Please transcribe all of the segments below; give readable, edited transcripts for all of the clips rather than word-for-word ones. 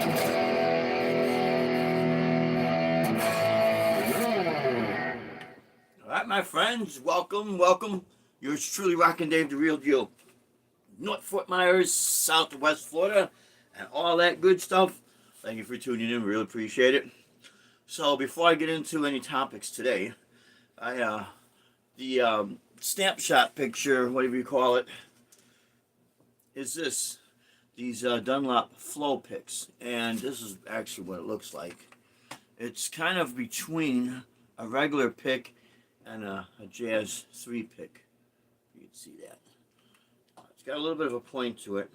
All right, my friends, welcome. Yours truly, Rockin' Dave, the real deal. North Fort Myers, Southwest Florida, and all that good stuff. Thank you for tuning in. Really appreciate it. So, before I get into any topics today, the snapshot picture, whatever you call it, is this. These Dunlop flow picks, and this is actually what it looks like. It's kind of between a regular pick and a Jazz 3 pick. You can see that. It's got a little bit of a point to it.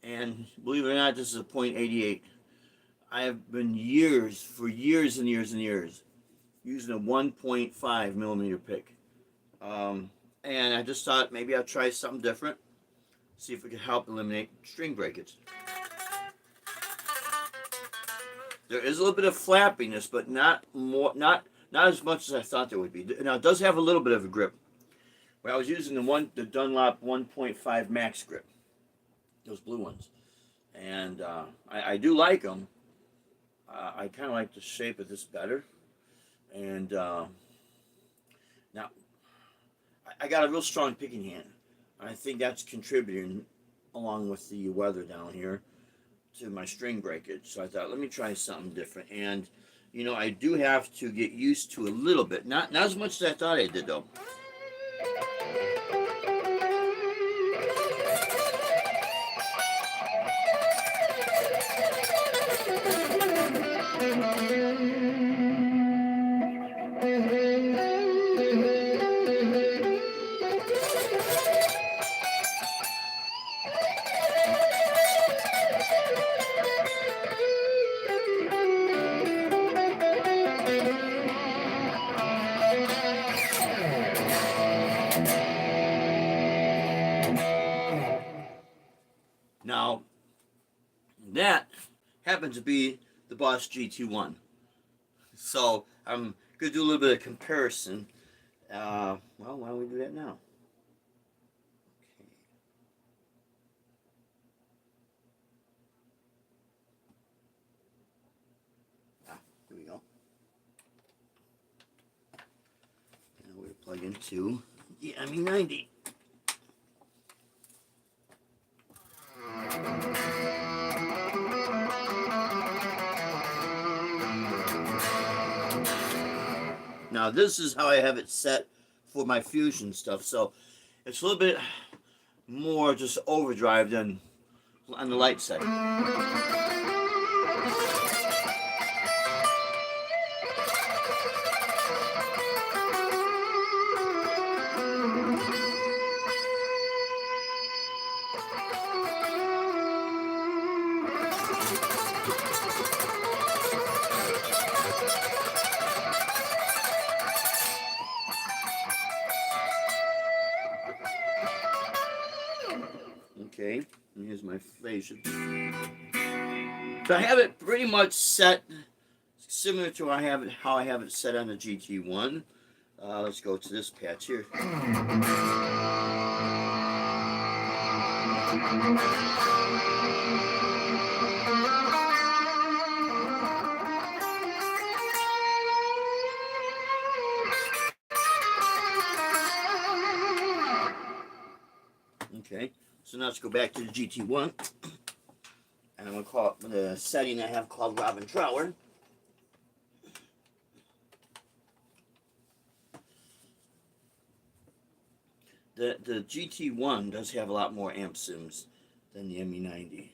And believe it or not, this is a .88. I have been for years and years and years, using a 1.5 millimeter pick. And I just thought maybe I'd try something different, see if it could help eliminate string breakage. There is a little bit of flappiness, but not as much as I thought there would be. Now it does have a little bit of a grip. But I was using the Dunlop 1.5 Max grip, those blue ones, and I do like them. I kind of like the shape of this better, and now I got a real strong picking hand. I think that's contributing, along with the weather down here, to my string breakage. So I thought, let me try something different. And I do have to get used to a little bit, not as much as I thought I did though. Now, that happens to be the Boss GT1. So I'm going to do a little bit of comparison. Well, why don't we do that now? Okay. Here we go. Now we're plug into the ME90. Now this is how I have it set for my fusion stuff. So it's a little bit more just overdrive than on the light side. Okay, and here's my phase shift. So I have it pretty much set similar to how I have it set on the GT1. Let's go to this patch here. Okay, so now let's go back to the GT1. And I'm going to call it the setting I have called Robin Trower. The GT1 does have a lot more amp sims than the ME90.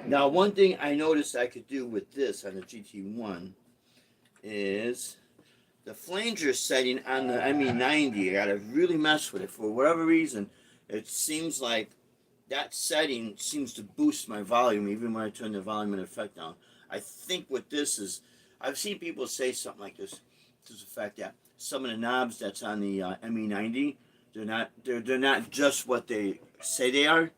Now, one thing I noticed I could do with this on the GT1 is the flanger setting on the ME90, I gotta really mess with it for whatever reason. It seems like that setting seems to boost my volume even when I turn the volume and effect down. I think what this is, I've seen people say something like this, to the fact that some of the knobs that's on the ME90, they're not just what they say they are.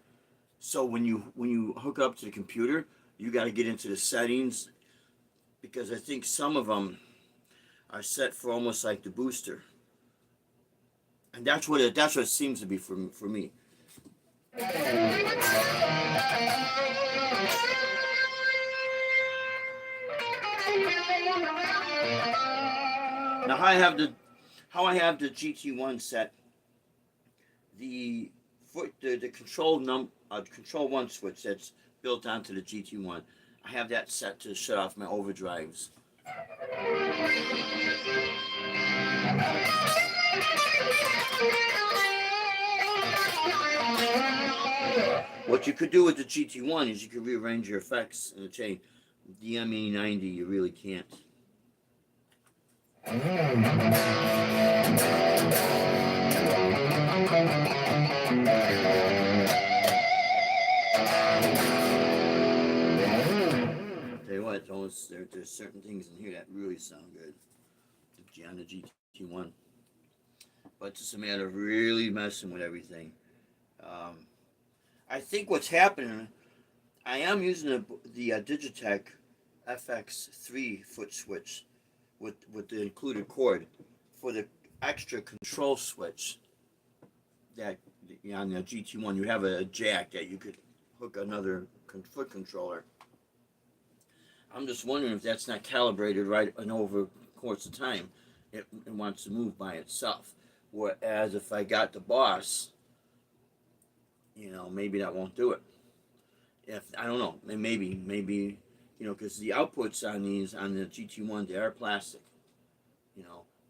So when you hook up to the computer, you got to get into the settings, because I think some of them are set for almost like the booster, and that's what it seems to be for me. Now how I have the GT1 set, the control one switch that's built onto the GT1. I have that set to shut off my overdrives. What you could do with the GT1 is you could rearrange your effects in the chain. The ME90 you really can't. There's certain things in here that really sound good on the GT1, but it's just a matter of really messing with everything. I think what's happening, I am using the Digitech FX3 foot switch with the included cord for the extra control switch that on the GT1 you have a jack that you could hook another foot controller. I'm just wondering if that's not calibrated right, and over the course of time, it wants to move by itself. Whereas if I got the Boss, maybe that won't do it. If I don't know, maybe because the outputs on the GT1, they are plastic,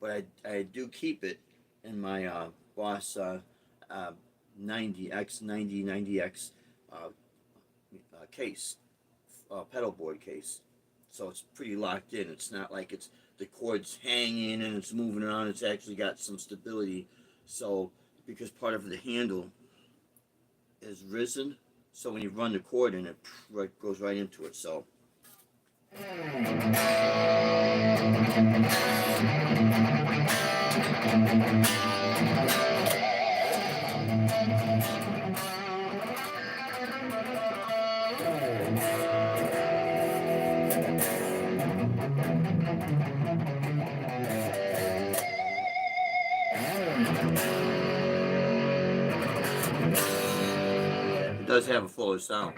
but I do keep it in my Boss 90X case, pedal board case. So it's pretty locked in. It's not like the cord's hanging and it's moving around. It's actually got some stability. So because part of the handle is risen, so when you run the cord in, it goes right into it. So. It does have a fuller sound.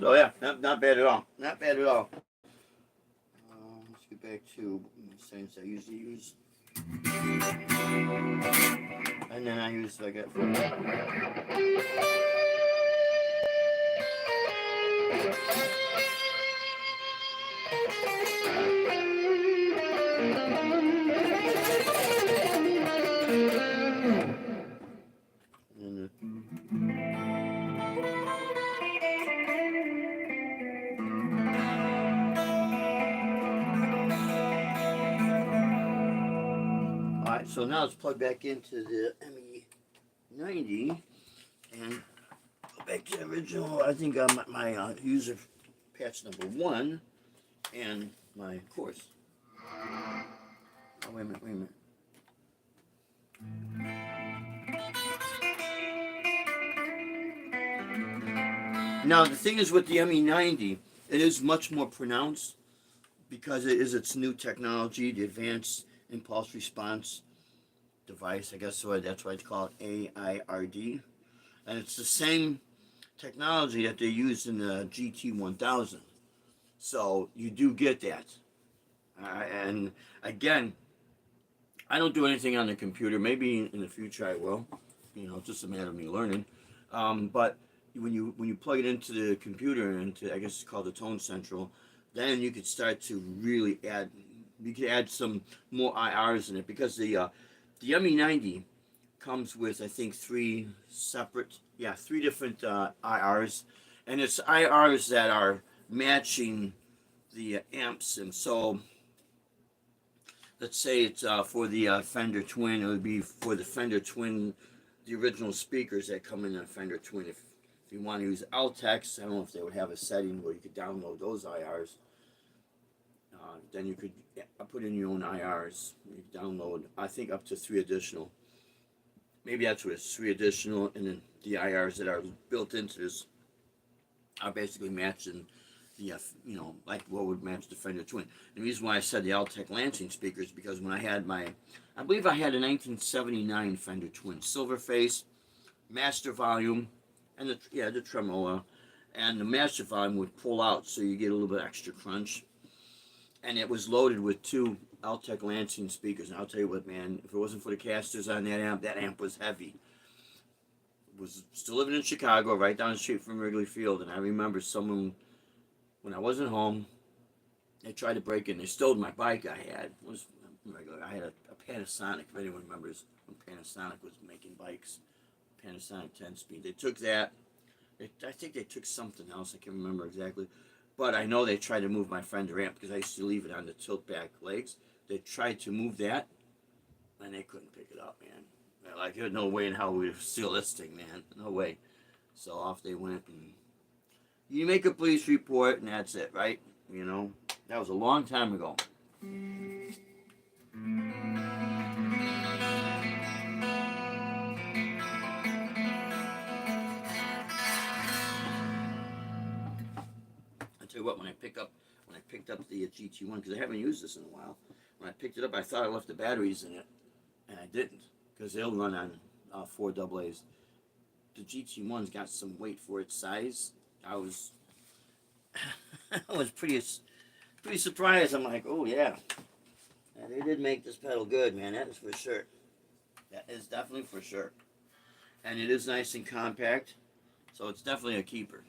So yeah, not bad at all. Not bad at all. Let's get back to the settings I usually use. And then I use like a. Alright, so now let's plug back into the ME90 and go back to the original. I think my user patch number 1 and my course. Oh, wait a minute. Now, the thing is with the ME90, it is much more pronounced because it is its new technology, the Advanced Impulse Response Device. I guess that's why it's called AIRD. And it's the same technology that they use in the GT1000. So you do get that. And again, I don't do anything on the computer. Maybe in the future I will. It's just a matter of me learning. But when you plug it into the computer and into, I guess it's called the Tone Central, then you could start to really add. You could add some more IRs in it because the ME90 comes with, I think, three different IRs, and it's IRs that are matching the amps. And so let's say it's for the Fender Twin. It would be for the Fender Twin, the original speakers that come in the Fender Twin. If you want to use Altex, I don't know if they would have a setting where you could download those IRs. Then you could put in your own IRs. You could download, I think, up to 3 additional. Maybe that's what it's 3 additional, and then the IRs that are built into this are basically matching the, like what would match the Fender Twin. The reason why I said the Altec Lansing speakers, because when I had I believe I had a 1979 Fender Twin, silver face, master volume, and the tremolo, and the master volume would pull out, so you get a little bit extra crunch. And it was loaded with 2 Altec Lansing speakers. And I'll tell you what, man, if it wasn't for the casters on that amp was heavy. Was still living in Chicago, right down the street from Wrigley Field. And I remember someone, when I wasn't home, they tried to break in. They stole my bike I had. It was regular. I had a Panasonic, if anyone remembers when Panasonic was making bikes. Panasonic 10-speed. They took that. I think they took something else. I can't remember exactly. But I know they tried to move my Fender amp because I used to leave it on the tilt back legs. They tried to move that, and they couldn't pick it up, man. Like, there's no way in hell we would steal this thing, man. No way. So off they went, and you make a police report, and that's it, right? That was a long time ago. I tell you what, when I picked up the GT1, because I haven't used this in a while, when I picked it up, I thought I left the batteries in it, and I didn't, because they'll run on 4 AA's. The GT1's got some weight for its size. I was pretty surprised. I'm like, oh yeah, they did make this pedal good, man. That is for sure. That is definitely for sure. And it is nice and compact, so it's definitely a keeper.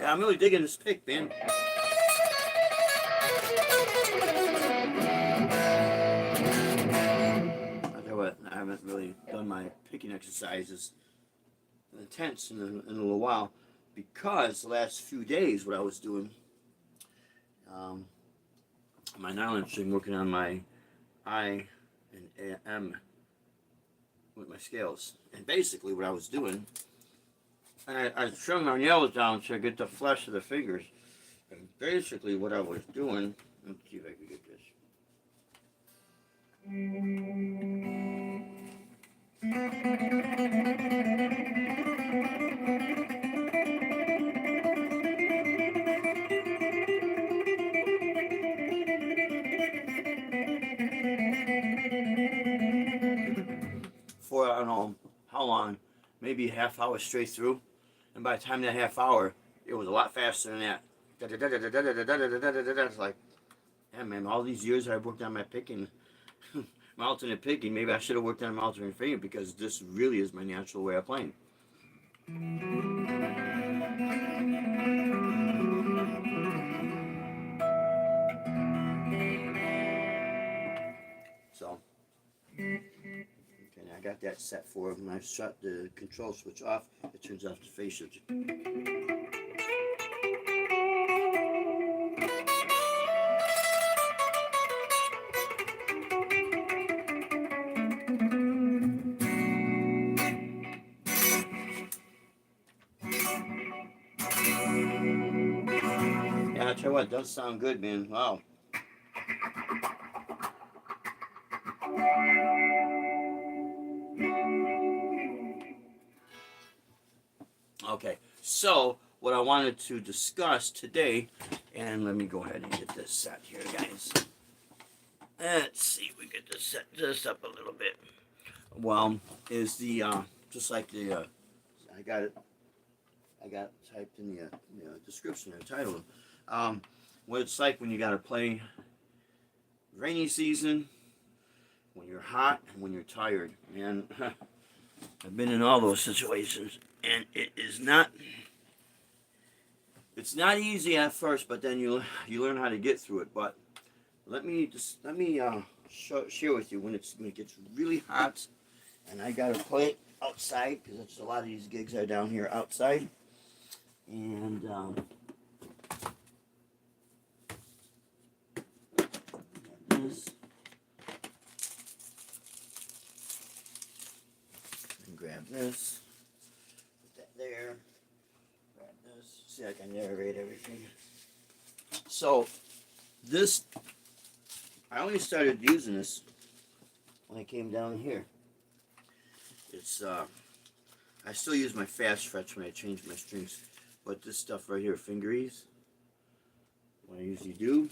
I'm really digging this pick, man. I tell you what, I haven't really done my picking exercises intense in a little while, because the last few days what I was doing, my nylon string, working on my I and M with my scales. And basically what I was doing, I trimmed my nails down to get the flesh of the fingers. And basically what I was doing, let's see if I can get this. For I don't know how long, maybe a half hour straight through. And by the time that half hour, it was a lot faster than that. It's like, yeah, man, all these years I've worked on my picking, my alternate picking, maybe I should have worked on my alternate finger, because this really is my natural way of playing. So, okay, now I got that set for when I shut the control switch off, it turns off the phase switch. Yeah, I tell you what, it does sound good, man. Wow. Okay, so what I wanted to discuss today, and let me go ahead and get this set here, guys. Let's see, we get this set this up a little bit. Well, is the just like the I got it typed in the description or title. What it's like when you got to play rainy season, when you're hot, and when you're tired. And I've been in all those situations, and it's not easy at first, but then you learn how to get through it. But let me share with you when it gets really hot, and I gotta play outside, because a lot of these gigs are down here outside, and this. Grab this, put that there, grab this, see I can narrate everything. So this, I only started using this when I came down here. It's I still use my fast frets when I change my strings, but this stuff right here, finger ease, what I usually do,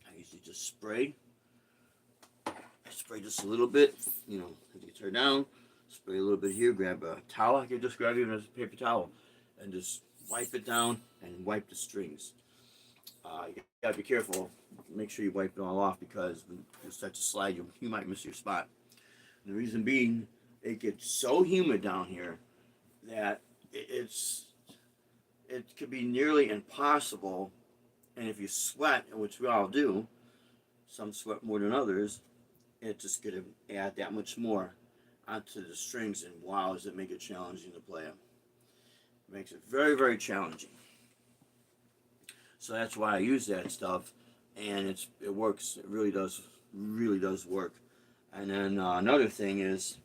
I usually just spray. I spray just a little bit, you know, as you turn down. Spray a little bit here, grab a towel, I can just grab even a paper towel, and just wipe it down and wipe the strings. You gotta be careful, make sure you wipe it all off, because when you start to slide, you might miss your spot. And the reason being, it gets so humid down here that it could be nearly impossible, and if you sweat, which we all do, some sweat more than others, it's just gonna add that much more onto the strings, and wow, does it make it challenging to play them. It makes it very, very challenging. So that's why I use that stuff, and it works. It really does work. And then another thing is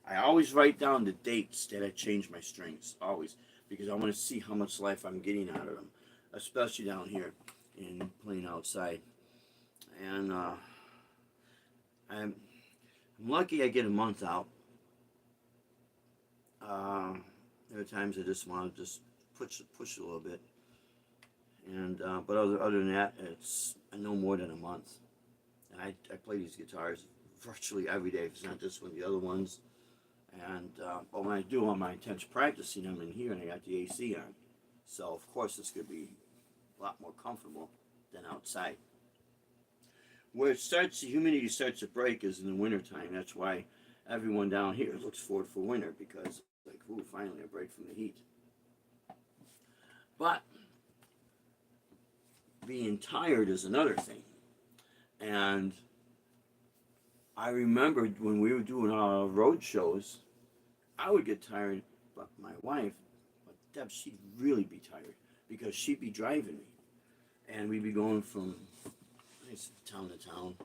I always write down the dates that I change my strings, always, because I want to see how much life I'm getting out of them, especially down here in playing outside. And I'm lucky I get a month out. There are times I just want to just push a little bit, and but other than that, it's no more than a month. And I play these guitars virtually every day. If it's not this one, the other ones. And but when I do on my intense practicing, I'm in here and I got the AC on, so of course this could be a lot more comfortable than outside. Where the humidity starts to break is in the wintertime. That's why everyone down here looks forward for winter, because like, ooh, finally a break from the heat. But being tired is another thing. And I remember when we were doing road shows, I would get tired, but my wife, but Deb, she'd really be tired because she'd be driving me, and we'd be going from town to town,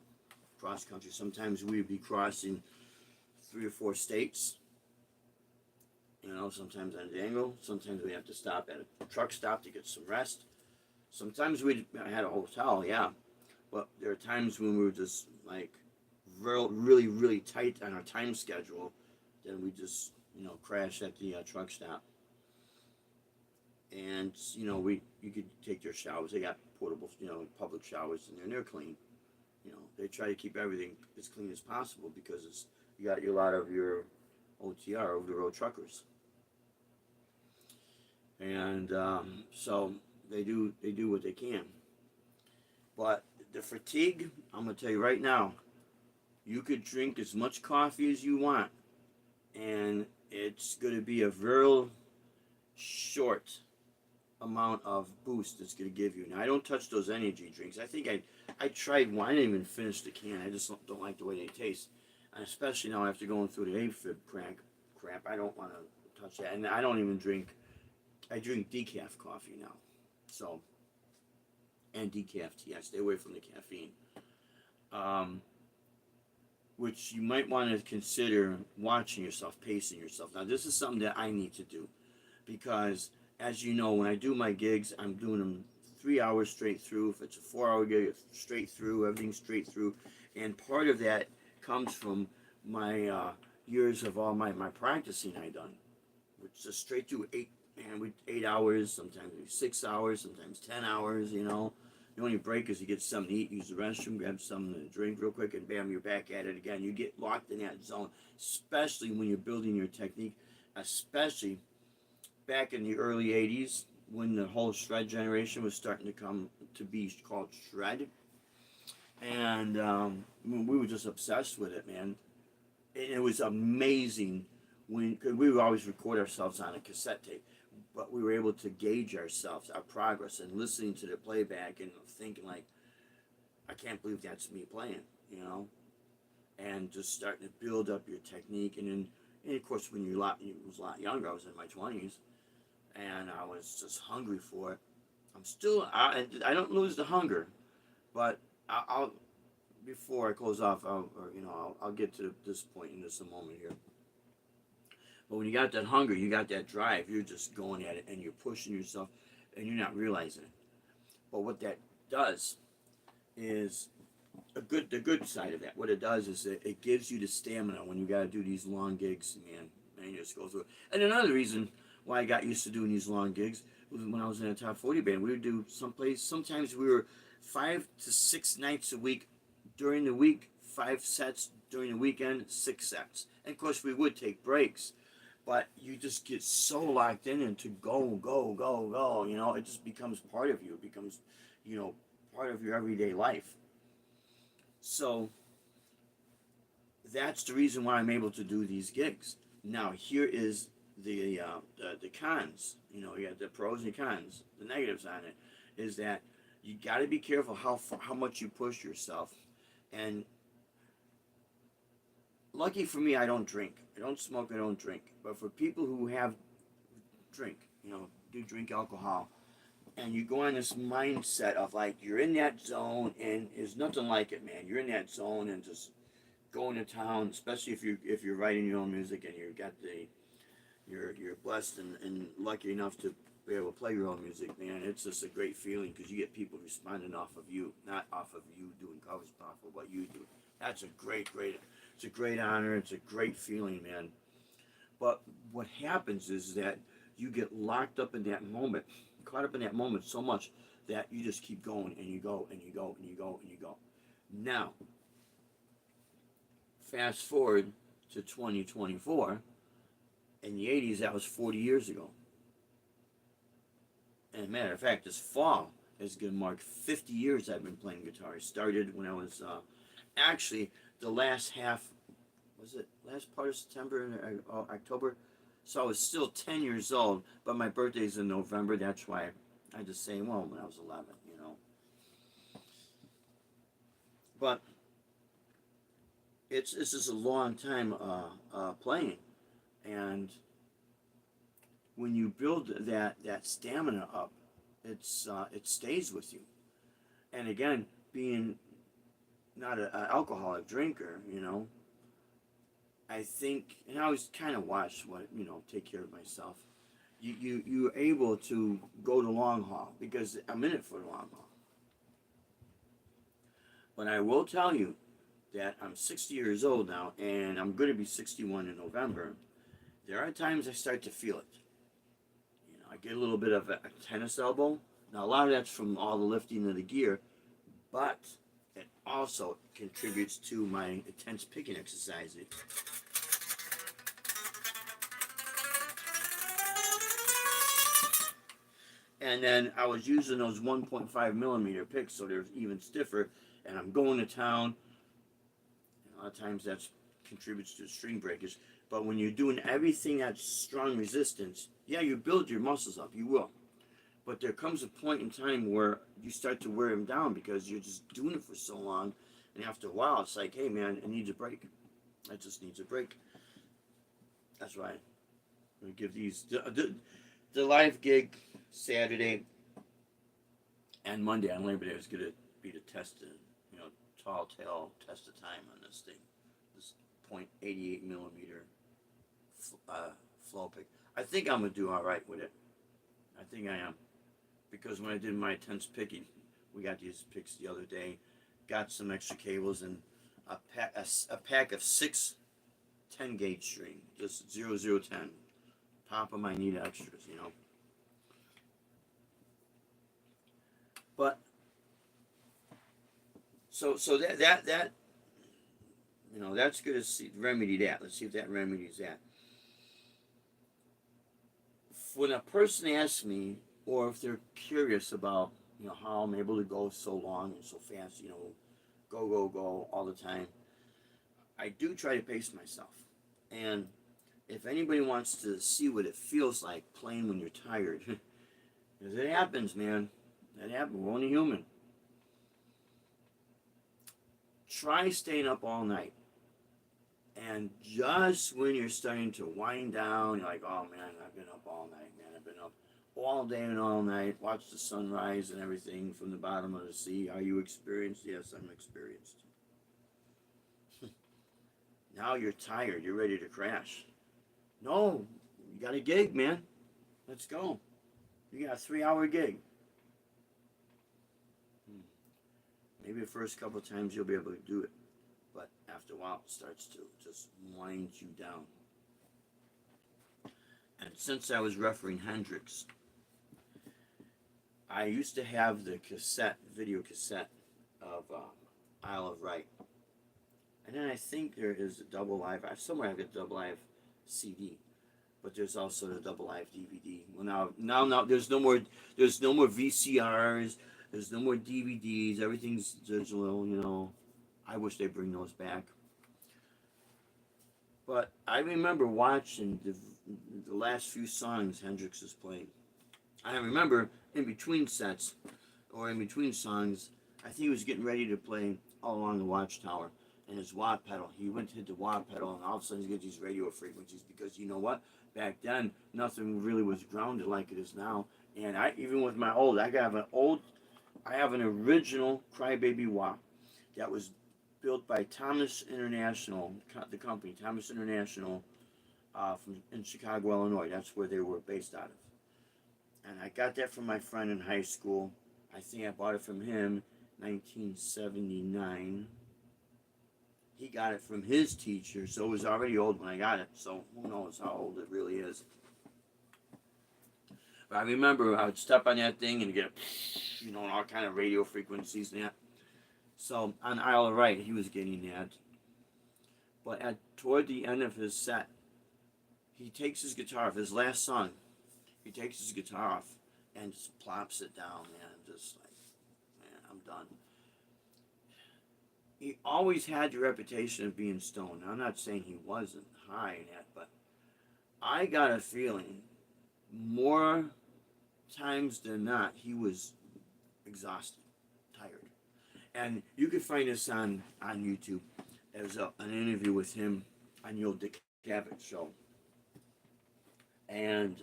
cross country. Sometimes we'd be crossing 3 or 4 states. You know, sometimes on Dangle. Sometimes we have to stop at a truck stop to get some rest. Sometimes we had a hotel, yeah, but there are times when we were just like really, really tight on our time schedule. Then we just, crash at the truck stop, and you could take their showers. They got portable, public showers, and they're clean. They try to keep everything as clean as possible because you got a lot of your OTR, over the road truckers, and so they do what they can. But the fatigue, I'm gonna tell you right now, you could drink as much coffee as you want, and it's gonna be a real short amount of boost it's going to give you. Now, I don't touch those energy drinks. I think I tried one. I didn't even finish the can. I just don't like the way they taste. And especially now after going through the AFib crap, I don't want to touch that. And I don't even drink, I drink decaf coffee now. So, and decaf tea. I stay away from the caffeine. Which you might want to consider watching yourself, pacing yourself. Now, this is something that I need to do because, as you know, when I do my gigs, I'm doing them 3 hours straight through. If it's a 4 hour gig, it's straight through, everything's straight through. And part of that comes from my years of all my practicing I done, which is straight through 8 hours, sometimes 6 hours, sometimes 10 hours. The only break is you get something to eat, use the restroom, grab something to drink real quick, and bam, you're back at it again. You get locked in that zone, especially when you're building your technique, especially back in the early 80s when the whole shred generation was starting to come to be called shred. And we were just obsessed with it, man. And it was amazing cause we would always record ourselves on a cassette tape, but we were able to gauge ourselves, our progress, and listening to the playback and thinking like, I can't believe that's me playing, and just starting to build up your technique. And of course, when you was a lot younger, I was in my 20s, and I was just hungry for it. I don't lose the hunger, but I'll before I close off, I'll get to this point in just a moment here. But when you got that hunger, you got that drive, you're just going at it and you're pushing yourself and you're not realizing it. But what that does is the good side of that. What it does is it gives you the stamina when you got to do these long gigs, man. And you just go through it. And another reason why I got used to doing these long gigs was when I was in a top 40 band. We would do sometimes we were 5 to 6 nights a week during the week, 5 sets during the weekend, 6 sets. And of course, we would take breaks, but you just get so locked in and to go, go, go, go. It just becomes part of you. It becomes, part of your everyday life. So that's the reason why I'm able to do these gigs. Now, here is the cons. You got the pros and cons. The negatives on it is that you got to be careful how much you push yourself. And lucky for me, I don't drink. I don't smoke. I don't drink. But for people who drink, do drink alcohol, and you go on this mindset of like you're in that zone, and there's nothing like it, man. You're in that zone and just going to town, especially if you're writing your own music and you're blessed and lucky enough to be able to play your own music, man. It's just a great feeling because you get people responding off of you, not off of you doing covers, but off of what you do. That's a great. It's a great honor. It's a great feeling, man. But what happens is that you get locked up in that moment, caught up in that moment so much that you just keep going and you go and you go and you go and you go. Now, fast forward to 2024. In the 80s, that was 40 years ago. And matter of fact, this fall is going to mark 50 years I've been playing guitar. I started when I was actually the last part of September and October. So I was still 10 years old, but my birthday's in November. That's why I just say, well, when I was 11. But this is a long time playing, and when you build that stamina up, it stays with you. And again, being not an alcoholic drinker, I think, and I always kind of watch what take care of myself. You're able to go the long haul because I'm in it for the long haul. But I will tell you that I'm 60 years old now, and I'm going to be 61 in November. There are times I start to feel it. I get a little bit of a tennis elbow. Now, a lot of that's from all the lifting of the gear, but it also contributes to my intense picking exercises. And then I was using those 1.5 millimeter picks, so they're even stiffer. And I'm going to town. A lot of times that contributes to string breakers. But when you're doing everything at strong resistance, yeah, you build your muscles up. You will. But there comes a point in time where you start to wear them down because you're just doing it for so long. And after a while, it's like, hey, man, it needs a break. It just needs a break. That's why we give these the live gig Saturday and Monday on Labor Day is going to be the test, tall tale test of time on this thing. This .88 millimeter flow pick. I think I'm going to do all right with it. I think I am. Because when I did my intense picking, we got these picks the other day, got some extra cables and a pack of 6 10-gauge string, just 0010. Pop them, I need extras, But so that that's good to see remedy that. Let's see if that remedies that. When a person asks me, or if they're curious about how I'm able to go so long and so fast, go all the time, I do try to pace myself. And if anybody wants to see what it feels like playing when you're tired, because it happens, man. That happens. We're only human. Try staying up all night. And just when you're starting to wind down, you're like, oh man, I've been up all night, man. I've been up all day and all night. Watch the sunrise and everything from the bottom of the sea. Are you experienced? Yes, I'm experienced. Now you're tired. You're ready to crash. No, you got a gig, man. Let's go. You got a 3-hour gig. Maybe the first couple of times you'll be able to do it. But after a while, it starts to just wind you down. And since I was refereeing Hendrix, I used to have the video cassette of Isle of Wight. And then I think there is a double live. Somewhere I've got a double live CD, but there's also the double live DVD. Well, now there's no more VCRs. There's no more DVDs. Everything's digital. I wish they'd bring those back. But I remember watching the last few songs Hendrix has played. I remember in between sets, or in between songs, I think he was getting ready to play All Along the Watchtower. And his wah pedal, he went to hit the wah pedal, and all of a sudden he gets these radio frequencies, because you know what? Back then, nothing really was grounded like it is now. And even with my I have an original Crybaby wah that was built by Thomas International, the company, Thomas International, in Chicago, Illinois. That's where they were based out of. And I got that from my friend in high school. I think I bought it from him 1979. He got it from his teacher, so it was already old when I got it. So who knows how old it really is. But I remember I would step on that thing and get, all kind of radio frequencies and that. So on Isle of Wight, he was getting that. But toward the end of his set, he takes his guitar off, his last song, he takes his guitar off and just plops it down, man. I'm just like, man, I'm done. He always had the reputation of being stoned. I'm not saying he wasn't high in that, but I got a feeling more times than not he was exhausted, tired. And you can find this on YouTube there's an interview with him on the old Dick Cavett show. And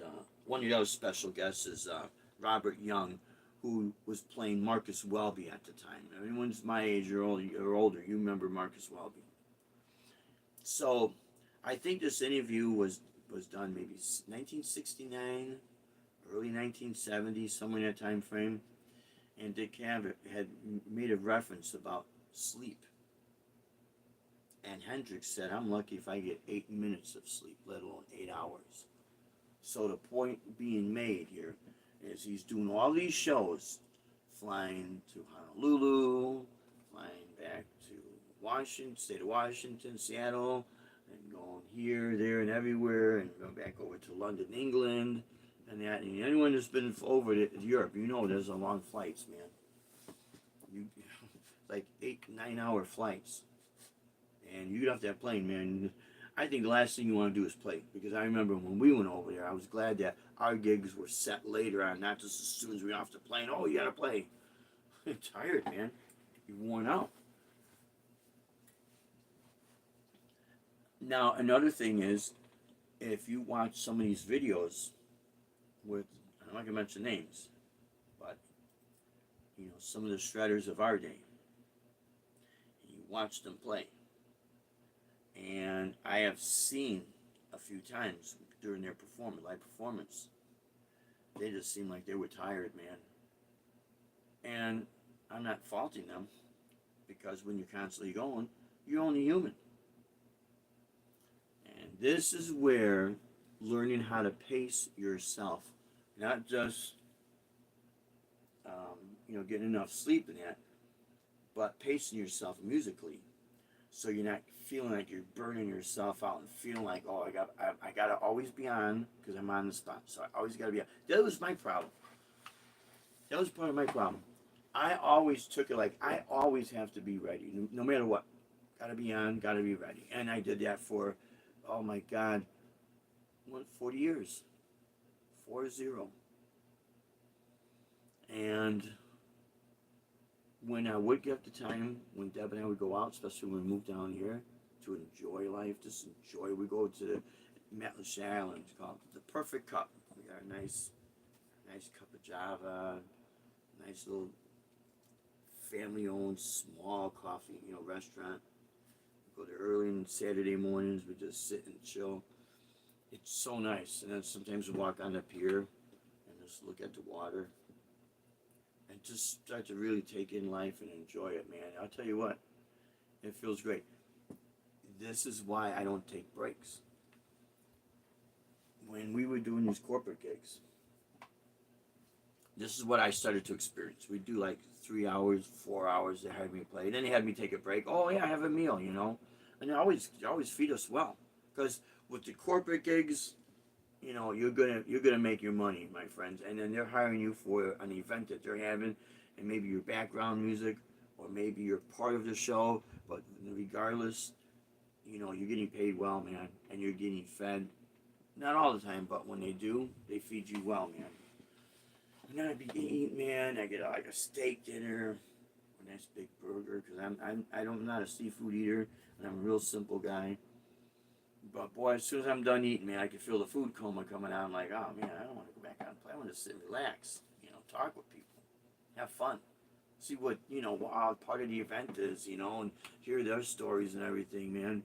one of the other special guests is Robert Young, who was playing Marcus Welby at the time. Everyone's my age or older, you remember Marcus Welby. So I think this interview was done maybe 1969, early 1970, somewhere in that time frame. And Dick Cavett had made a reference about sleep. And Hendrix said, I'm lucky if I get 8 minutes of sleep, let alone 8 hours. So the point being made here is he's doing all these shows, flying to Honolulu, flying back to Washington, state of Washington, Seattle, and going here, there, and everywhere, and going back over to London, England, and that. And anyone that's been over to Europe, you know there's a long flights, man. Like 8-9 hour flights. And you get off that plane, man. I think the last thing you want to do is play, because I remember when we went over there, I was glad that our gigs were set later on, not just as soon as we got off the plane. Oh, you gotta play. You're tired, man. You're worn out. Now, another thing is, if you watch some of these videos with, I'm not gonna mention names, but you know, some of the shredders of our day, you watch them play. And I have seen a few times during their live performance, they just seemed like they were tired, man. And I'm not faulting them, because when you're constantly going, you're only human. And this is where learning how to pace yourself, not just getting enough sleep in that, but pacing yourself musically, so you're not feeling like you're burning yourself out and feeling like, oh, I gotta always be on because I'm on the spot. So I always gotta be on. That was my problem. That was part of my problem. I always took it like I always have to be ready, no matter what. Gotta be on, gotta be ready. And I did that for, oh my God, 40 years. 40. And when I would get the time, when Deb and I would go out, especially when we moved down here, to enjoy life, just enjoy. We go to Matlash Island, it's called the Perfect Cup. We got a nice cup of Java, nice little family-owned small coffee, restaurant. We go there early on Saturday mornings. We just sit and chill. It's so nice. And then sometimes we walk on the pier and just look at the water and just start to really take in life and enjoy it, man. I'll tell you what, it feels great. This is why I don't take breaks. When we were doing these corporate gigs, this is what I started to experience. We'd do like 3 hours, 4 hours. They had me play. Then they had me take a break. Oh yeah, have a meal, And they always feed us well, because with the corporate gigs, you're gonna make your money, my friends. And then they're hiring you for an event that they're having, and maybe your background music, or maybe you're part of the show. But regardless, you're getting paid well, man, and you're getting fed. Not all the time, but when they do, they feed you well, man. And then I'd be eating, man. I get like a steak dinner, a nice big burger, because I'm not a seafood eater, and I'm a real simple guy. But boy, as soon as I'm done eating, man, I can feel the food coma coming out. I'm like, oh man, I don't want to go back out and play. I want to sit and relax, talk with people, have fun, see what what part of the event is, and hear their stories and everything, man.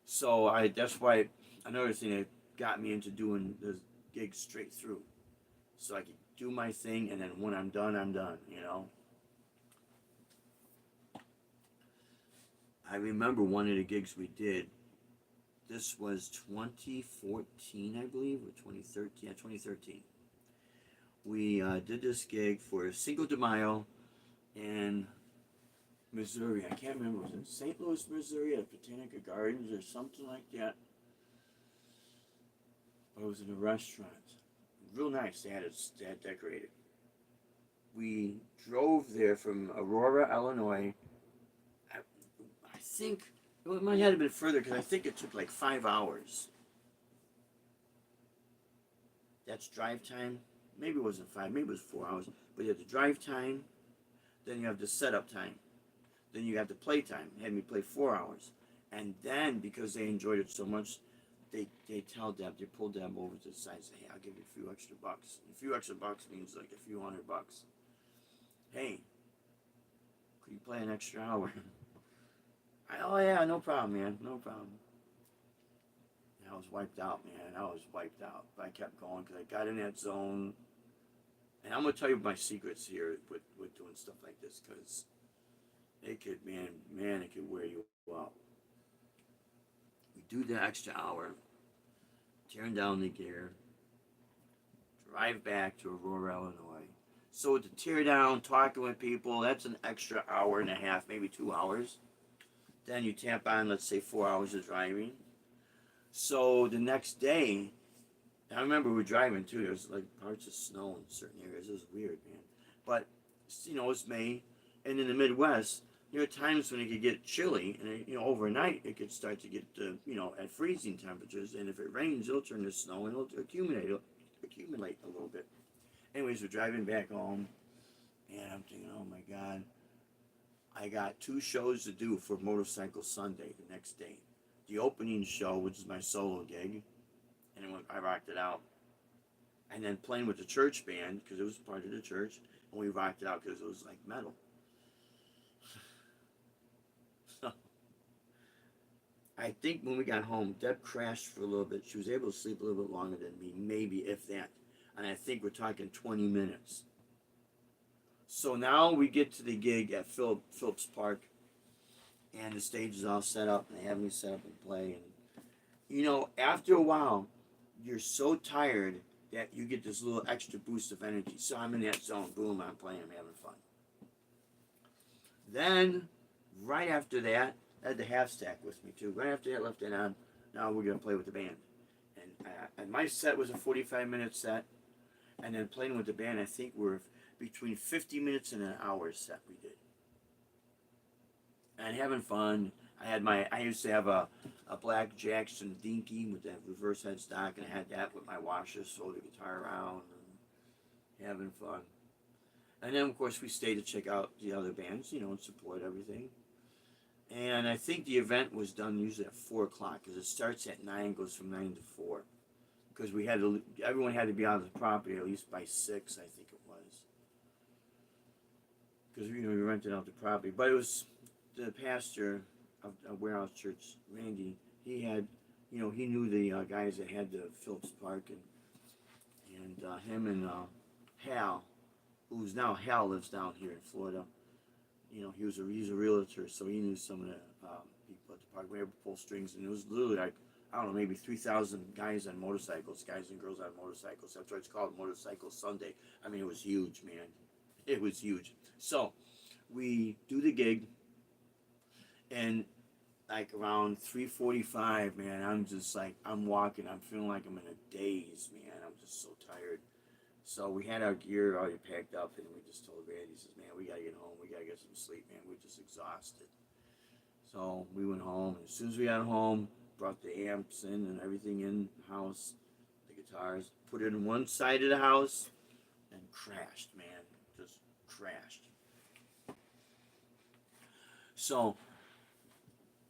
So that's why another thing that got me into doing the gigs straight through, so I could do my thing, and then when I'm done, I'm done. I remember one of the gigs we did. This was 2014, I believe, or 2013. Yeah, 2013. We did this gig for Cinco de Mayo in Missouri. I can't remember. Was it St. Louis, Missouri, at Botanica Gardens or something like that? But it was in a restaurant. Real nice. They had it decorated. We drove there from Aurora, Illinois. I think it might have been further, because I think it took like 5 hours. That's drive time. Maybe it wasn't 5, maybe it was 4 hours. But you have the drive time, then you have the setup time. Then you got the playtime. Had me play 4 hours. And then, because they enjoyed it so much, they tell Deb, they pull Deb over to the side and say, hey, I'll give you a few extra bucks. A few extra bucks means like a few $100. Hey, could you play an extra hour? Oh yeah, no problem, man, no problem. And I was wiped out, man. I was wiped out. But I kept going because I got in that zone. And I'm gonna tell you my secrets here with doing stuff like this, because it could, man, it could wear you out. We do the extra hour, tearing down the gear, drive back to Aurora, Illinois. So to tear down, talking with people, that's an extra hour and a half, maybe 2 hours. Then you tap on, let's say, 4 hours of driving. So the next day, I remember we were driving too. There was like parts of snow in certain areas. It was weird, man. But it's May, and in the Midwest, there are times when it could get chilly, and overnight it could start to get at freezing temperatures. And if it rains, it'll turn to snow, and it'll accumulate a little bit. Anyways, we're driving back home, and I'm thinking, oh my God, I got 2 shows to do for Motorcycle Sunday the next day. The opening show, which is my solo gig, and I rocked it out. And then playing with the church band, because it was part of the church, and we rocked it out because it was like metal. So I think when we got home, Deb crashed for a little bit. She was able to sleep a little bit longer than me, maybe if that. And I think we're talking 20 minutes. So now we get to the gig at Phillips Park, and the stage is all set up, and they have me set up and play. And after a while, you're so tired that you get this little extra boost of energy. So I'm in that zone. Boom, I'm playing, I'm having fun. Then, right after that, I had the half stack with me too. Right after that, left it on. Now we're going to play with the band. And my set was a 45-minute set. And then playing with the band, I think we're between 50 minutes and an hour set we did. And having fun. I used to have a black Jackson Dinky with that reverse headstock, and I had that with my washers, so the guitar around, and having fun. And then, of course, we stayed to check out the other bands, and support everything. And I think the event was done usually at 4 o'clock, because it starts at 9, goes from 9 to 4. Because everyone had to be on the property at least by 6, I think it was. Because, we rented out the property. But it was the pastor of Warehouse Church, Randy. He had, he knew the guys that had the Phillips Park, and him and Hal, who's now Hal lives down here in Florida. He's a realtor, so he knew some of the people at the park. We had to pull strings, and it was literally like, I don't know, maybe 3,000 guys on motorcycles, guys and girls on motorcycles. That's why it's called Motorcycle Sunday. I mean, it was huge, man. It was huge. So we do the gig, and like around 3:45, man, I'm just like, I'm walking, I'm feeling like I'm in a daze, man. I'm just so tired. So we had our gear already packed up, and we just told Randy, he says, man, we gotta get home, we gotta get some sleep, man. We're just exhausted. So we went home, and as soon as we got home, brought the amps in and everything in the house, the guitars, put it in one side of the house, and crashed, man. Just crashed. So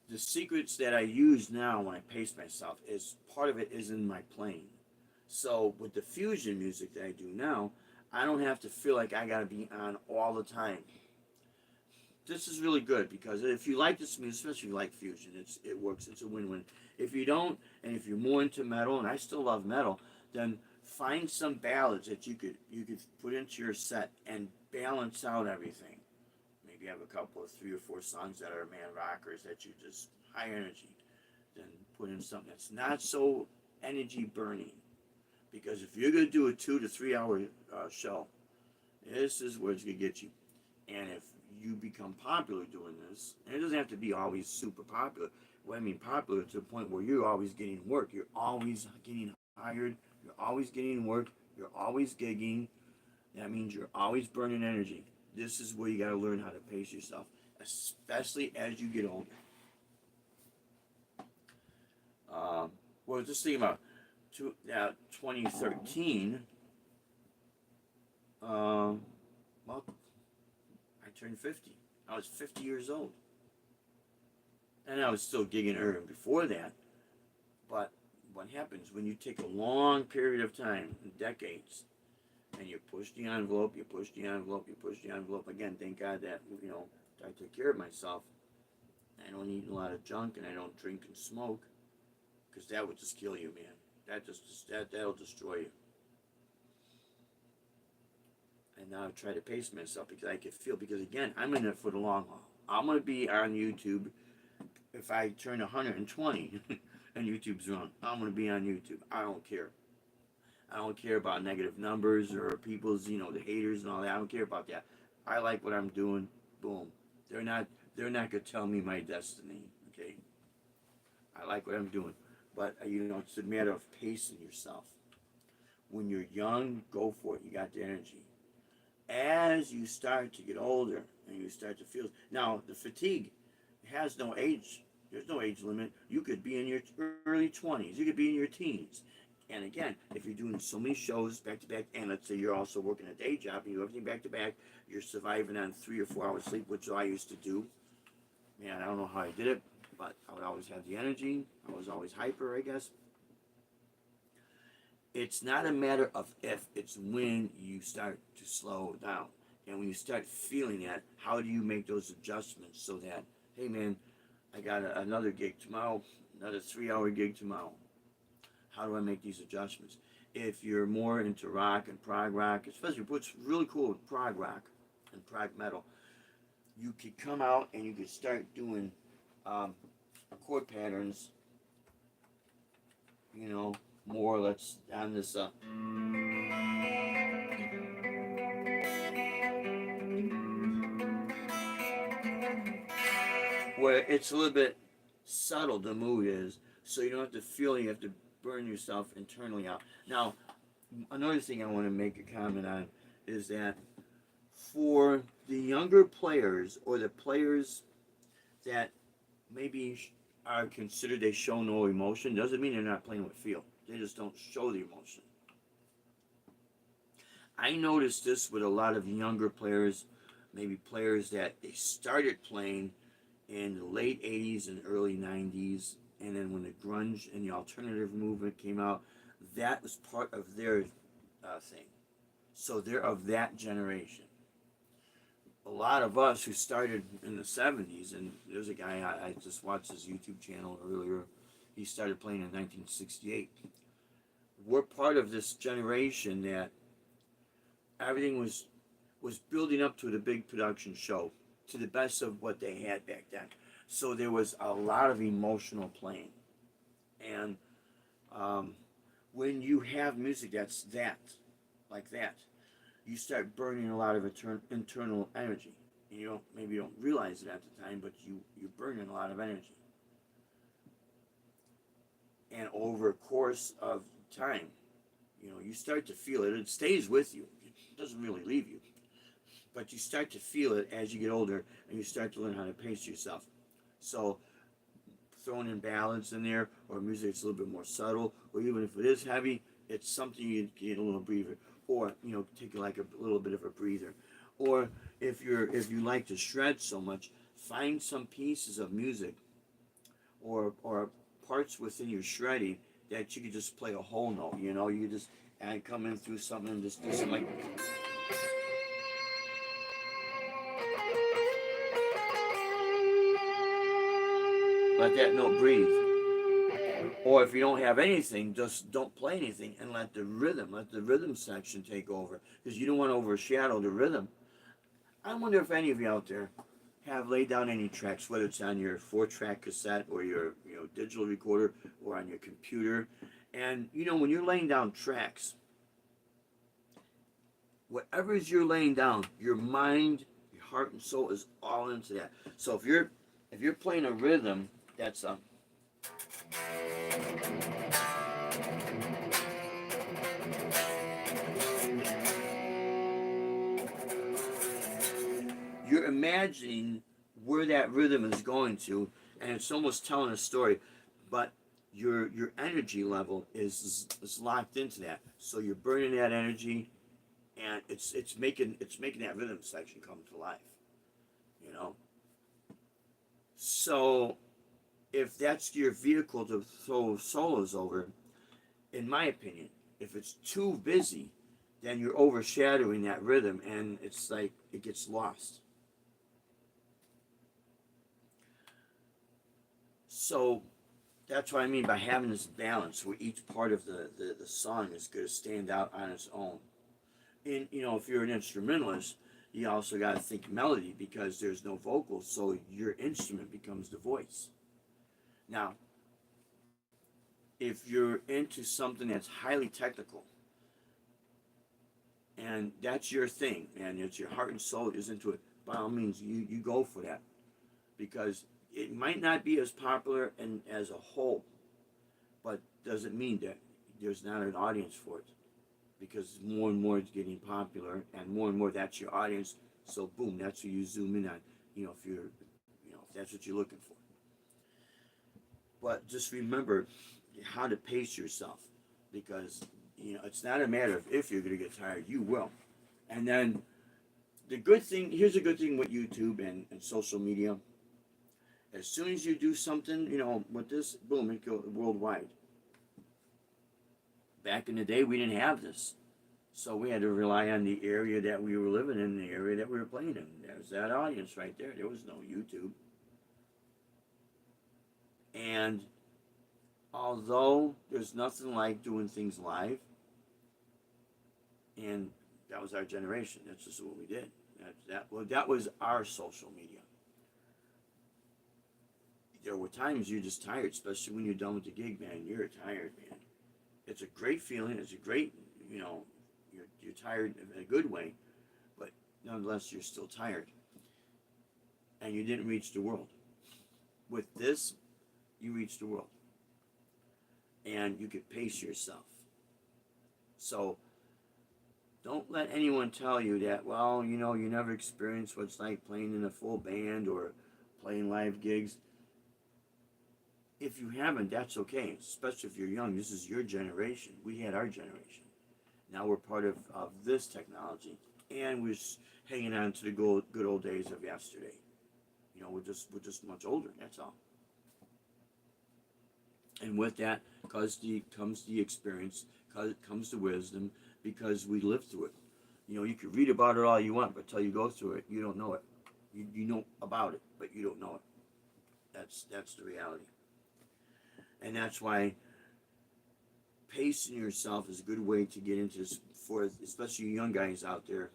the secrets that I use now when I pace myself is part of it is in my playing. So with the fusion music that I do now, I don't have to feel like I gotta be on all the time. This is really good because if you like this music, especially if you like fusion, it works. It's a win-win. If you don't, and if you're more into metal, and I still love metal, then find some ballads that you could put into your set and balance out everything. Maybe have a couple of 3 or 4 songs that are man rockers that you just high energy. Then put in something that's not so energy burning. Because if you're gonna do a 2 to 3 hour show, this is where it's gonna get you. And if you become popular doing this, and it doesn't have to be always super popular. What I mean popular to the point where you're always getting work, you're always getting hired, you're always getting work, you're always gigging. That means you're always burning energy. This is where you got to learn how to pace yourself, especially as you get older. Well, just thinking about 2013. Well, I turned 50. I was 50 years old. And I was still gigging urban before that. But what happens when you take a long period of time, decades, and you push the envelope, you push the envelope, you push the envelope. Again, thank God that, I take care of myself. I don't eat a lot of junk and I don't drink and smoke, because that would just kill you, man. That'll destroy you. And now I try to pace myself because I can feel, because again, I'm in it for the long haul. I'm gonna be on YouTube if I turn 120 and YouTube's wrong. I'm gonna be on YouTube. I don't care. I don't care about negative numbers or people's, the haters and all that. I don't care about that. I like what I'm doing. Boom. They're not gonna tell me my destiny. Okay. I like what I'm doing, but it's a matter of pacing yourself. When you're young, go for it. You got the energy. As you start to get older and you start to feel, now the fatigue has no age. There's no age limit. You could be in your early 20s. You could be in your teens. And again, if you're doing so many shows back to back, and let's say you're also working a day job and you do everything back to back, you're surviving on 3 or 4 hours sleep, which I used to do. Man, I don't know how I did it, but I would always have the energy. I was always hyper, I guess. It's not a matter of if, it's when you start to slow down. And when you start feeling that, how do you make those adjustments so that, hey man, I got another gig tomorrow, another 3-hour gig tomorrow. How do I make these adjustments? If you're more into rock and prog rock, especially what's really cool with prog rock and prog metal, you could come out and you could start doing chord patterns, more or less on this where it's a little bit subtle, the mood is, so you don't have to feel you have to burn yourself internally out. Now, another thing I want to make a comment on is that for the younger players, or the players that maybe are considered they show no emotion, doesn't mean they're not playing with feel. They just don't show the emotion. I noticed this with a lot of younger players, maybe players that they started playing in the late 80s and early 90s, and then when the grunge and the alternative movement came out, that was part of their thing. So they're of that generation. A lot of us who started in the 70s, and there's a guy I just watched his YouTube channel earlier, he started playing in 1968. We're part of this generation that everything was building up to the big production show, to the best of what they had back then. So there was a lot of emotional playing. And when you have music that's like that, you start burning a lot of internal energy. And maybe you don't realize it at the time, but you're burning a lot of energy. And over a course of time, you start to feel it. It stays with you. It doesn't really leave you. But you start to feel it as you get older, and you start to learn how to pace yourself. So throwing in ballads in there, or music that's a little bit more subtle, or even if it is heavy, it's something you get a little breather, or take like a little bit of a breather. Or if you like to shred so much, find some pieces of music or parts within your shredding that you could just play a whole note. You just and come in through something and just do something like. Let that note breathe. Or if you don't have anything, just don't play anything and let the rhythm section take over, because you don't want to overshadow the rhythm. I wonder if any of you out there have laid down any tracks, whether it's on your 4-track cassette or your digital recorder or on your computer. And when you're laying down tracks, whatever is you're laying down, your mind, your heart and soul is all into that. So if you're playing a rhythm that's you're imagining where that rhythm is going to, and it's almost telling a story, but your energy level is locked into that. So you're burning that energy, and it's making that rhythm section come to life. know. So if that's your vehicle to throw solos over, in my opinion, if it's too busy, then you're overshadowing that rhythm and it's like it gets lost. So that's what I mean by having this balance where each part of the song is going to stand out on its own. And, you know, if you're an instrumentalist, you also got to think melody because there's no vocals, so your instrument becomes the voice. Now, if you're into something that's highly technical, and that's your thing, and it's your heart and soul is into it, by all means, you go for that because it might not be as popular and as a whole, but doesn't mean that there's not an audience for it because more and more it's getting popular and more that's your audience. So boom, that's who you zoom in on. You know, if you're, you know, if that's what you're looking for. But just remember how to pace yourself because you know it's not a matter of if you're gonna get tired, you will. And then the good thing here's a good thing with YouTube and social media. As soon as you do something, you know, with this, boom, it goes worldwide. Back in the day, we didn't have this. So we had to rely on the area that we were living in, the area that we were playing in. There's that audience right there. There was no YouTube. And although there's nothing like doing things live, and that was our generation. That's just what we did. That was our social media. There were times you're just tired, especially when you're done with the gig, man. You're tired, man. It's a great feeling. It's a great, you know, you're tired in a good way, but nonetheless, you're still tired. And you didn't reach the world. With this, you reach the world. And you could pace yourself. So don't let anyone tell you that, well, you know, you never experienced what it's like playing in a full band or playing live gigs. If you haven't, that's okay, especially if you're young. This is your generation. We had our generation. Now we're part of this technology, and we're hanging on to the good old days of yesterday. You know, we're just much older. That's all. And with that comes the experience, comes the wisdom, because we lived through it. You know, you can read about it all you want, but until you go through it, you don't know it. You know about it, but you don't know it. That's the reality. And that's why pacing yourself is a good way to get into this for especially young guys out there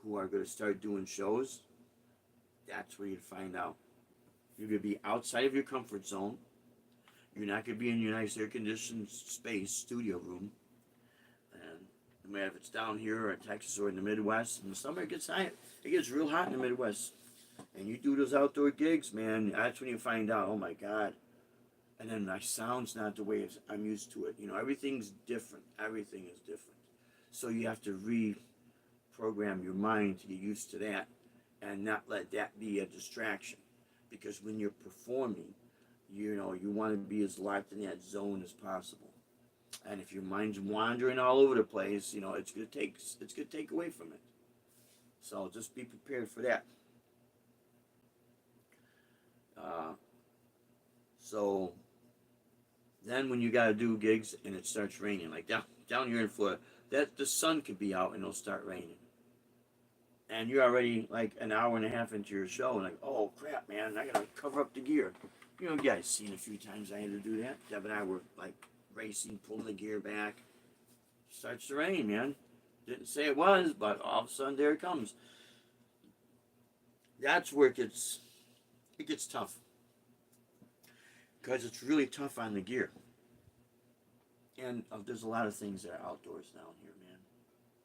who are going to start doing shows. That's where you find out. You're going to be outside of your comfort zone. You're not going to be in your nice air conditioned space, studio room. And no matter if it's down here or in Texas or in the Midwest, in the summer it gets hot. It gets real hot in the Midwest. And you do those outdoor gigs, man, that's when you find out, oh my God. And then my sound's not the way I'm used to it. You know, everything's different. Everything is different. So you have to reprogram your mind to get used to that and not let that be a distraction. Because when you're performing, you know, you want to be as locked in that zone as possible. And if your mind's wandering all over the place, you know, it's gonna take away from it. So just be prepared for that. Uh, so then when you gotta do gigs and it starts raining, like down here in Florida, that the sun could be out and it'll start raining. And you're already like an hour and a half into your show and like, oh crap, man, I gotta cover up the gear. You know, you guys seen a few times I had to do that. Deb and I were like racing, pulling the gear back. Starts to rain, man. Didn't say it was, but all of a sudden there it comes. That's where it gets tough. Because it's really tough on the gear. And there's a lot of things that are outdoors down here, man.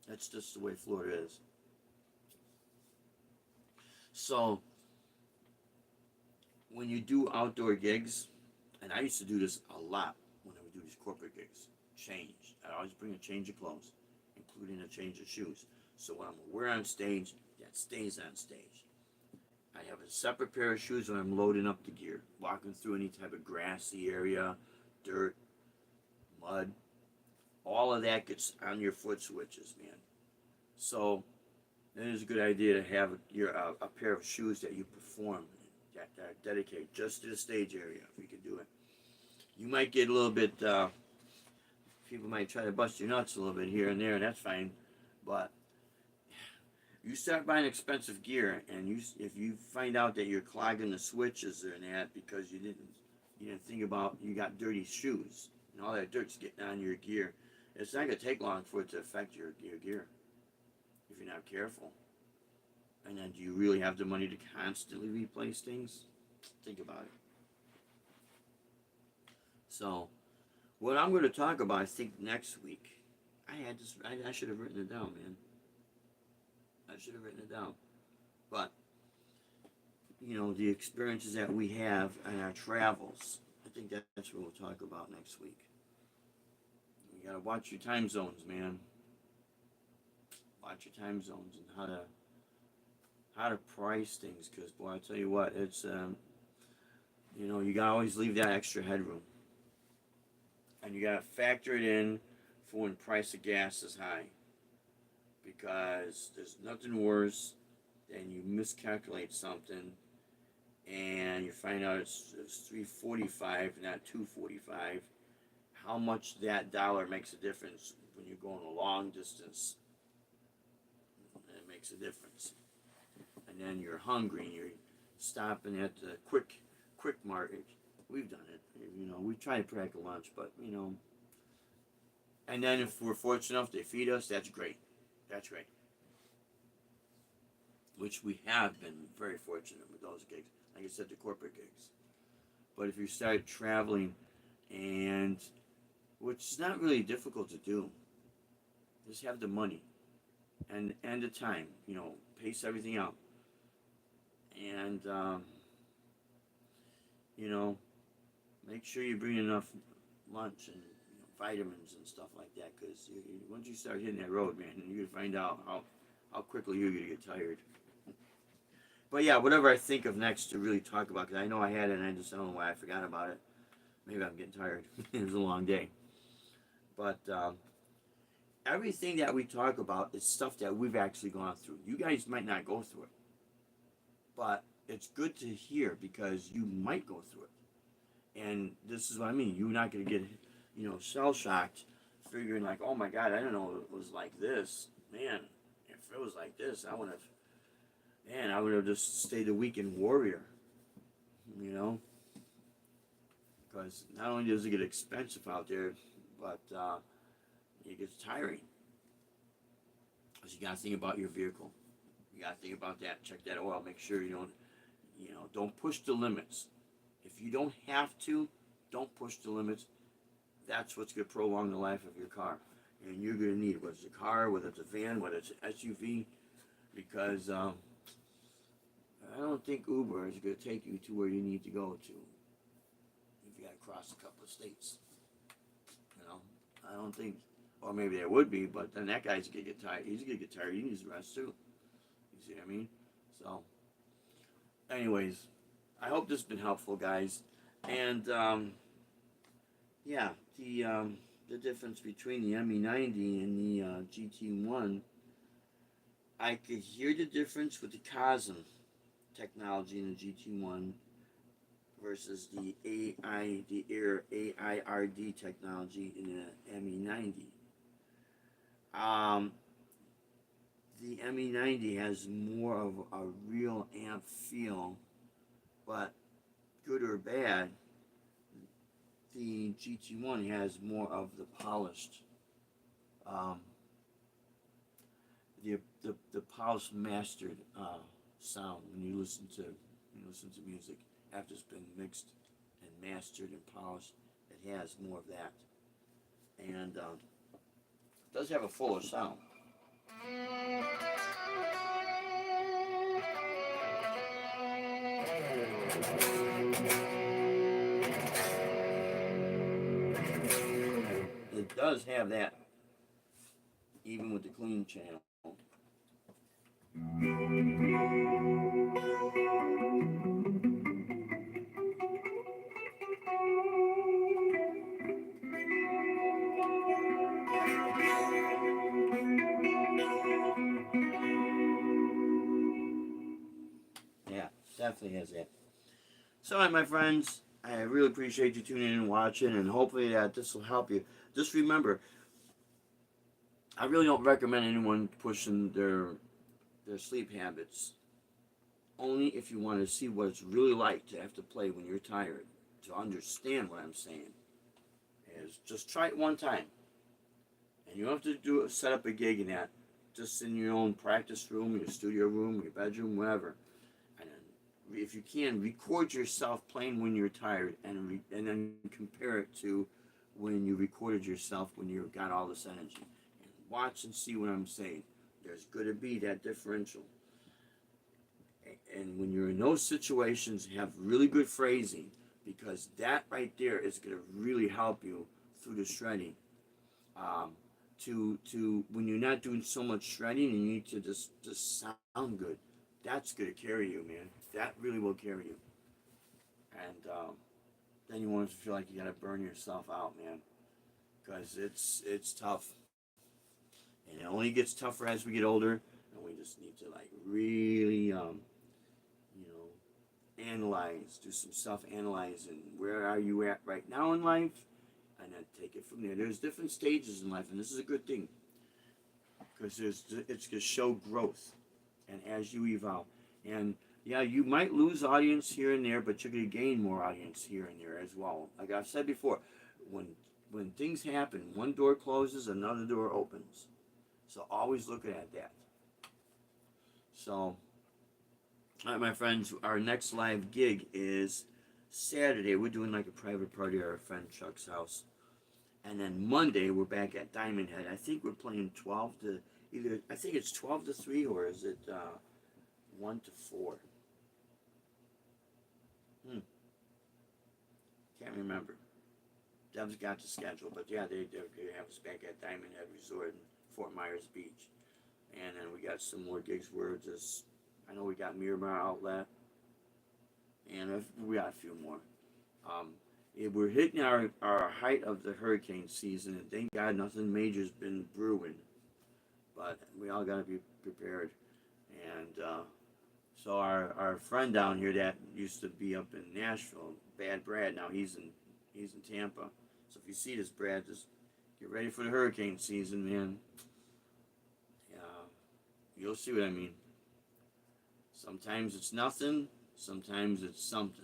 That's just the way Florida is. So when you do outdoor gigs, and I used to do this a lot when I would do these corporate gigs, change. I always bring a change of clothes, including a change of shoes. So what I'm gonna wear on stage, that stays on stage. I have a separate pair of shoes when I'm loading up the gear, walking through any type of grassy area, dirt, mud. All of that gets on your foot switches, man. So It is a good idea to have a pair of shoes that you perform, that are dedicated just to the stage area. If you could do it, you might get a little bit. People might try to bust your nuts a little bit here and there, and that's fine. But you start buying expensive gear, and if you find out that you're clogging the switches or that because you didn't think about, you got dirty shoes and all that dirt's getting on your gear, it's not gonna take long for it to affect your gear if you're not careful. And then, do you really have the money to constantly replace things? Think about it. So, what I'm going to talk about, I think next week, I should have written it down, man. I should have written it down. But, the experiences that we have and our travels, I think that's what we'll talk about next week. You got to watch your time zones, man. Watch your time zones and how to price things, because boy, I tell you what, it's you gotta always leave that extra headroom, and you gotta factor it in for when price of gas is high, because there's nothing worse than you miscalculate something and you find out it's 3.45, not 2.45. How much that dollar makes a difference when you're going a long distance. It makes a difference. And then you're hungry and you're stopping at the quick market. We've done it. We try to pack a lunch, but and then if we're fortunate enough they feed us, that's great. That's great. Which we have been very fortunate with those gigs. Like I said, the corporate gigs. But if you start traveling, and which is not really difficult to do, just have the money and the time. Pace everything out. And make sure you bring enough lunch and vitamins and stuff like that, because once you start hitting that road, man, you're gonna find out how quickly you're gonna get tired. But yeah, whatever I think of next to really talk about, because I know I had it and I don't know why I forgot about it. Maybe I'm getting tired. It was a long day. But everything that we talk about is stuff that we've actually gone through. You guys might not go through it, but it's good to hear because you might go through it. And this is what I mean. You're not going to get, shell shocked, figuring like, oh my God, I don't know it was like this. Man, if it was like this, I would have just stayed a weekend warrior, because not only does it get expensive out there, but it gets tiring. Because you got to think about your vehicle. You got to think about that. Check that oil. Make sure you don't push the limits. If you don't have to, don't push the limits. That's what's going to prolong the life of your car. And you're going to need it, whether it's a car, whether it's a van, whether it's an SUV, because I don't think Uber is going to take you to where you need to go to if you got to cross a couple of states. I don't think, or maybe there would be, but then that guy's going to get tired. He's going to get tired. He needs rest too. You see what I mean? So, anyways, I hope this has been helpful, guys. And yeah, the difference between the ME90 and the GT1, I could hear the difference with the COSM technology in the GT1 versus the AIRD technology in the ME90. The ME90 has more of a real amp feel, but good or bad, the GT1 has more of the polished, the polished mastered sound when you listen to music after it's been mixed and mastered and polished. It has more of that, and it does have a fuller sound. It does have that, even with the clean channel. definitely has that. So, all right, my friends, I really appreciate you tuning in and watching, and hopefully that this will help you. Just remember, I really don't recommend anyone pushing their sleep habits. Only if you want to see what it's really like to have to play when you're tired. To understand what I'm saying, is just try it one time, and you don't have to set up a gig in that. Just in your own practice room, your studio room, your bedroom, wherever. And then, if you can, record yourself playing when you're tired, and then compare it to when you recorded yourself when you got all this energy. And watch and see what I'm saying. There's going to be that differential. And when you're in those situations, have really good phrasing, because that right there is going to really help you through the shredding. To when you're not doing so much shredding and you need to just sound good, that's going to carry you, man. That really will carry you. And then you won't feel like you got to burn yourself out, man, because it's tough, and it only gets tougher as we get older, and we just need to like really analyze, do some self-analyzing. Where are you at right now in life? And then take it from there. There's different stages in life, and this is a good thing, because it's going to show growth, and as you evolve. And yeah, you might lose audience here and there, but you're going to gain more audience here and there as well. Like I've said before, when things happen, one door closes, another door opens. So always looking at that. So, all right, my friends, our next live gig is Saturday. We're doing like a private party at our friend Chuck's house. And then Monday, we're back at Diamond Head. I think we're playing 12 to, I think it's 12 to 3, or is it 1 to 4? Can't remember. Deb's got the schedule, but yeah, they have us back at Diamond Head Resort in Fort Myers Beach. And then we got some more gigs where just, I know we got Miramar Outlet, and we got a few more. We're hitting our height of the hurricane season, and thank God nothing major's been brewing, but we all got to be prepared. And so our friend down here that used to be up in Nashville, Bad Brad, now he's in Tampa. So if you see this, Brad, just get ready for the hurricane season, man. You'll see what I mean. Sometimes it's nothing, sometimes it's something.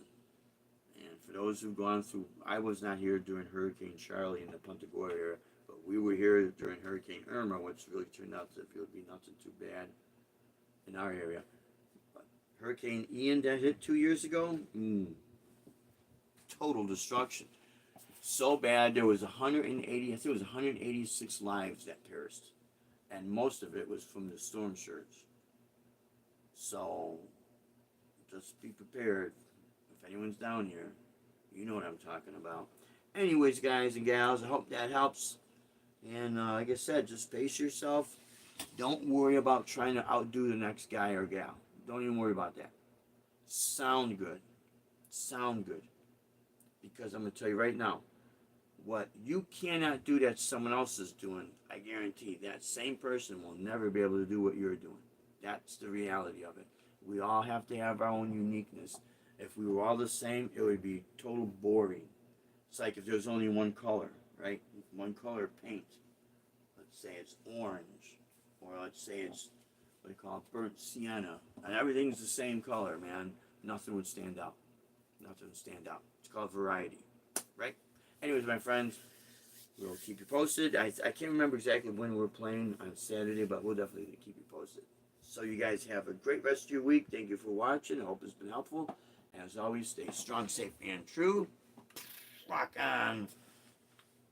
And for those who've gone through, I was not here during Hurricane Charlie in the Punta Gorda area, but we were here during Hurricane Irma, which really turned out to be nothing too bad in our area. But Hurricane Ian that hit 2 years ago, total destruction. So bad, there was 180, I think it was 186 lives that perished. And most of it was from the storm surge. So, just be prepared. If anyone's down here, you know what I'm talking about. Anyways, guys and gals, I hope that helps. And like I said, just pace yourself. Don't worry about trying to outdo the next guy or gal. Don't even worry about that. Sound good. Sound good. Because I'm going to tell you right now, what you cannot do that someone else is doing, I guarantee that same person will never be able to do what you're doing. That's the reality of it. We all have to have our own uniqueness. If we were all the same, it would be total boring. It's like if there's only one color, right? One color paint. Let's say it's orange, or let's say it's what they call burnt sienna, and everything's the same color, man. Nothing would stand out. Nothing would stand out. It's called variety, right? Anyways, my friends, we'll keep you posted. I can't remember exactly when we're playing on Saturday, but we'll definitely keep you posted. So you guys have a great rest of your week. Thank you for watching. I hope it's been helpful. As always, stay strong, safe, and true. Rock on.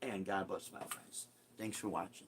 And God bless, my friends. Thanks for watching.